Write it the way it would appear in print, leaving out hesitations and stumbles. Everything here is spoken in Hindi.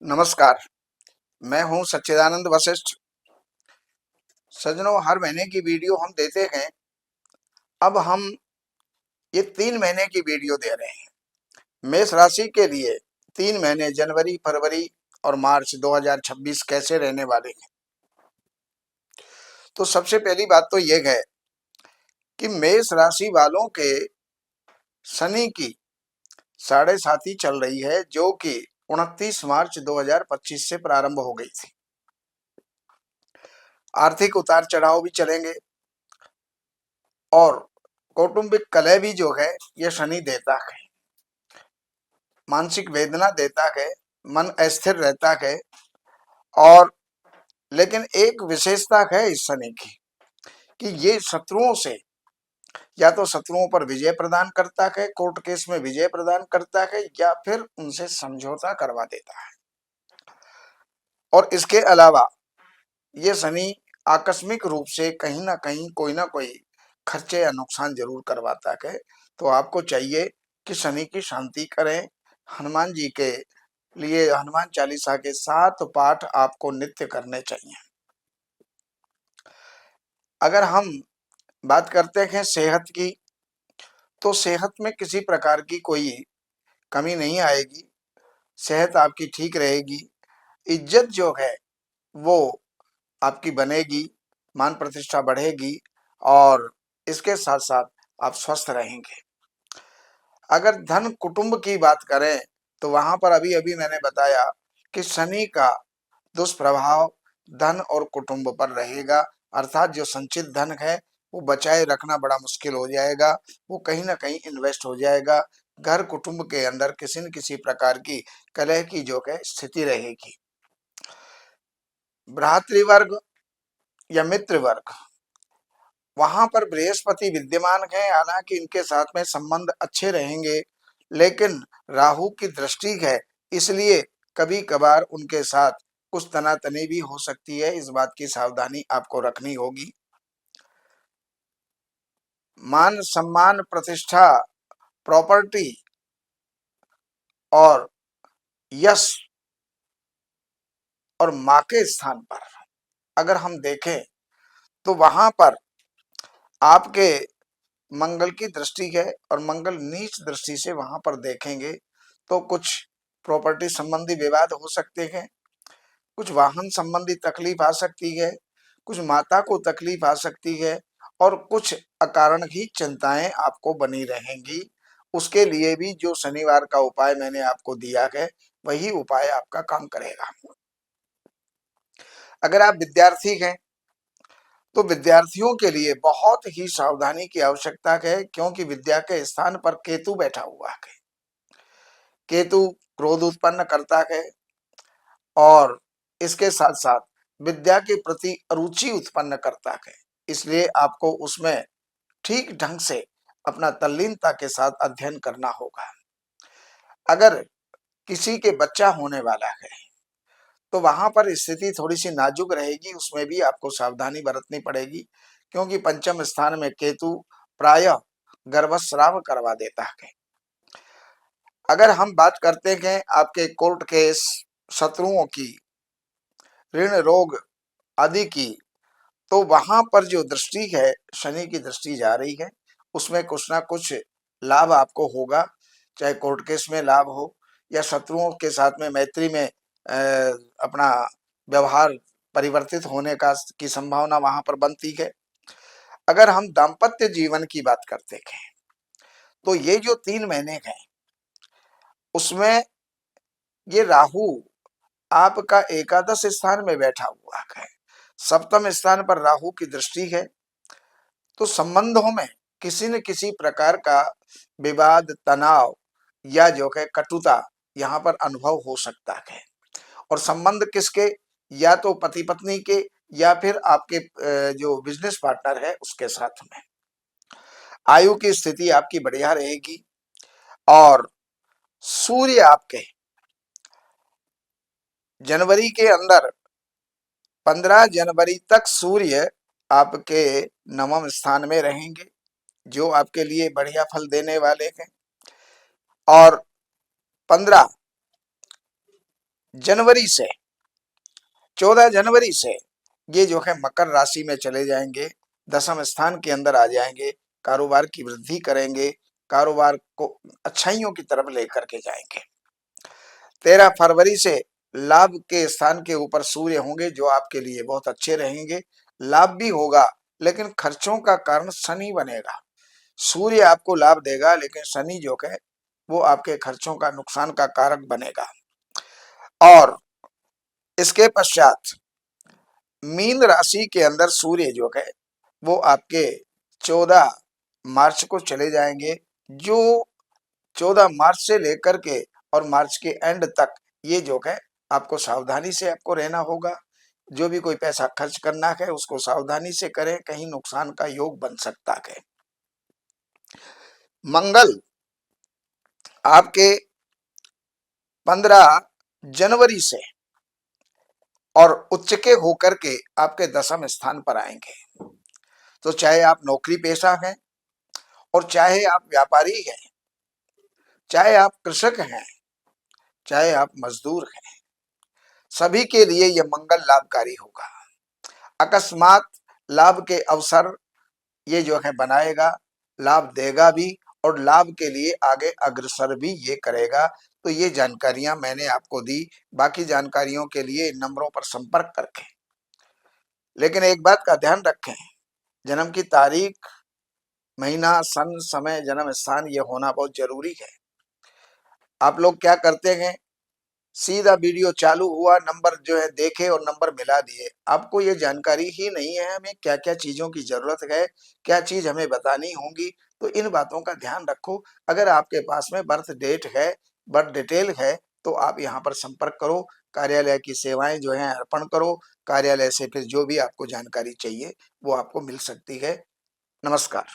नमस्कार। मैं हूं सच्चिदानंद वशिष्ठ। सज्जनों, हर महीने की वीडियो हम देते हैं। अब हम ये 3 महीने की वीडियो दे रहे हैं मेष राशि के लिए। 3 महीने जनवरी, फरवरी और मार्च 2026 कैसे रहने वाले हैं। तो सबसे पहली बात तो ये है कि मेष राशि वालों के शनि की 7.5 चल रही है, जो कि 29 मार्च 2025 से प्रारंभ हो गई थी। आर्थिक उतार चढ़ाव भी चलेंगे और कौटुंबिक कलह भी जो है ये शनि देता है। मानसिक वेदना देता है, मन अस्थिर रहता है। और लेकिन एक विशेषता है इस शनि की कि ये शत्रुओं से या तो शत्रुओं पर विजय प्रदान करता है, कोर्ट केस में विजय प्रदान करता है, या फिर उनसे समझौता करवा देता है। और इसके अलावा ये शनि आकस्मिक रूप से कहीं ना कहीं कोई ना कोई खर्चे या नुकसान जरूर करवाता है। तो आपको चाहिए कि शनि की शांति करें। हनुमान जी के लिए हनुमान चालीसा के 7 पाठ आपको नित्य करने चाहिए। अगर हम बात करते हैं सेहत की, तो सेहत में किसी प्रकार की कोई कमी नहीं आएगी। सेहत आपकी ठीक रहेगी। इज्जत जो है वो आपकी बनेगी, मान प्रतिष्ठा बढ़ेगी और इसके साथ साथ आप स्वस्थ रहेंगे। अगर धन कुटुंब की बात करें तो वहां पर अभी अभी मैंने बताया कि शनि का दुष्प्रभाव धन और कुटुंब पर रहेगा। अर्थात जो संचित धन है वो बचाए रखना बड़ा मुश्किल हो जाएगा। वो कहीं ना कहीं इन्वेस्ट हो जाएगा। घर कुटुंब के अंदर किसी न किसी प्रकार की कलह की जो है स्थिति रहेगी। भ्रातृवर्ग या मित्र वर्ग, वहां पर बृहस्पति विद्यमान है। हालांकि इनके साथ में संबंध अच्छे रहेंगे, लेकिन राहु की दृष्टि है, इसलिए कभी कभार उनके साथ कुछ तनातनी भी हो सकती है। इस बात की सावधानी आपको रखनी होगी। मान सम्मान, प्रतिष्ठा, प्रॉपर्टी और यश और मां के स्थान पर अगर हम देखें तो वहां पर आपके मंगल की दृष्टि है और मंगल नीच दृष्टि से वहां पर देखेंगे तो कुछ प्रॉपर्टी संबंधी विवाद हो सकते हैं, कुछ वाहन संबंधी तकलीफ आ सकती है, कुछ माता को तकलीफ आ सकती है और कुछ अकारण ही चिंताएं आपको बनी रहेंगी। उसके लिए भी जो शनिवार का उपाय मैंने आपको दिया है वही उपाय आपका काम करेगा। अगर आप विद्यार्थी हैं तो विद्यार्थियों के लिए बहुत ही सावधानी की आवश्यकता है, क्योंकि विद्या के स्थान पर केतु बैठा हुआ है। केतु क्रोध उत्पन्न करता है और इसके साथ साथ विद्या के प्रति अरुचि उत्पन्न करता है। इसलिए आपको उसमें ठीक ढंग से अपना तल्लीनता के साथ अध्ययन करना होगा। अगर किसी के बच्चा होने वाला है तो वहां पर स्थिति थोड़ी सी नाजुक रहेगी, उसमें भी आपको सावधानी बरतनी पड़ेगी, क्योंकि पंचम स्थान में केतु प्रायः गर्भस्राव करवा देता है। अगर हम बात करते हैं आपके कोर्ट केस, शत्रुओं की, ऋण रोग आदि की, तो वहां पर जो दृष्टि है, शनि की दृष्टि जा रही है, उसमें कुछ ना कुछ लाभ आपको होगा। चाहे कोर्ट केस में लाभ हो या शत्रुओं के साथ में मैत्री में अपना व्यवहार परिवर्तित होने का की संभावना वहां पर बनती है। अगर हम दाम्पत्य जीवन की बात करते हैं तो ये जो 3 महीने हैं उसमें ये राहु आपका एकादश स्थान में बैठा हुआ है। सप्तम स्थान पर राहु की दृष्टि है, तो संबंधों में किसी न किसी प्रकार का विवाद, तनाव या जो है कटुता यहाँ पर अनुभव हो सकता है। और संबंध किसके, या तो पति पत्नी के या फिर आपके जो बिजनेस पार्टनर है उसके साथ में। आयु की स्थिति आपकी बढ़िया रहेगी और सूर्य आपके जनवरी के अंदर 15 जनवरी तक सूर्य आपके नवम स्थान में रहेंगे, जो आपके लिए बढ़िया फल देने वाले हैं। और 15 जनवरी से 14 जनवरी से ये जो है मकर राशि में चले जाएंगे, दशम स्थान के अंदर आ जाएंगे, कारोबार की वृद्धि करेंगे, कारोबार को अच्छाइयों की तरफ लेकर के जाएंगे। 13 फरवरी से लाभ के स्थान के ऊपर सूर्य होंगे जो आपके लिए बहुत अच्छे रहेंगे। लाभ भी होगा लेकिन खर्चों का कारण शनि बनेगा। सूर्य आपको लाभ देगा लेकिन शनि जो है वो आपके खर्चों का नुकसान का कारक बनेगा। और इसके पश्चात मीन राशि के अंदर सूर्य जो है वो आपके 14 मार्च को चले जाएंगे। जो 14 मार्च से लेकर के और मार्च के एंड तक ये जो है आपको सावधानी से आपको रहना होगा। जो भी कोई पैसा खर्च करना है उसको सावधानी से करें, कहीं नुकसान का योग बन सकता है। मंगल आपके 15 जनवरी से और उच्च के होकर के आपके दशम स्थान पर आएंगे। तो चाहे आप नौकरी पेशा हैं और चाहे आप व्यापारी हैं, चाहे आप कृषक हैं, चाहे आप मजदूर हैं, सभी के लिए यह मंगल लाभकारी होगा। अकस्मात लाभ के अवसर ये जो है बनाएगा, लाभ देगा भी और लाभ के लिए आगे अग्रसर भी ये करेगा। तो ये जानकारियां मैंने आपको दी। बाकी जानकारियों के लिए इन नंबरों पर संपर्क करके, लेकिन एक बात का ध्यान रखें, जन्म की तारीख, महीना, सन, समय, जन्म स्थान ये होना बहुत जरूरी है। आप लोग क्या करते हैं, सीधा वीडियो चालू हुआ, नंबर जो है देखे और नंबर मिला दिए। आपको ये जानकारी ही नहीं है हमें क्या क्या चीजों की जरूरत है, क्या चीज हमें बतानी होगी। तो इन बातों का ध्यान रखो। अगर आपके पास में बर्थ डेट है, बर्थ डिटेल है, तो आप यहाँ पर संपर्क करो, कार्यालय की सेवाएं जो है अर्पण करो। कार्यालय से फिर जो भी आपको जानकारी चाहिए वो आपको मिल सकती है। नमस्कार।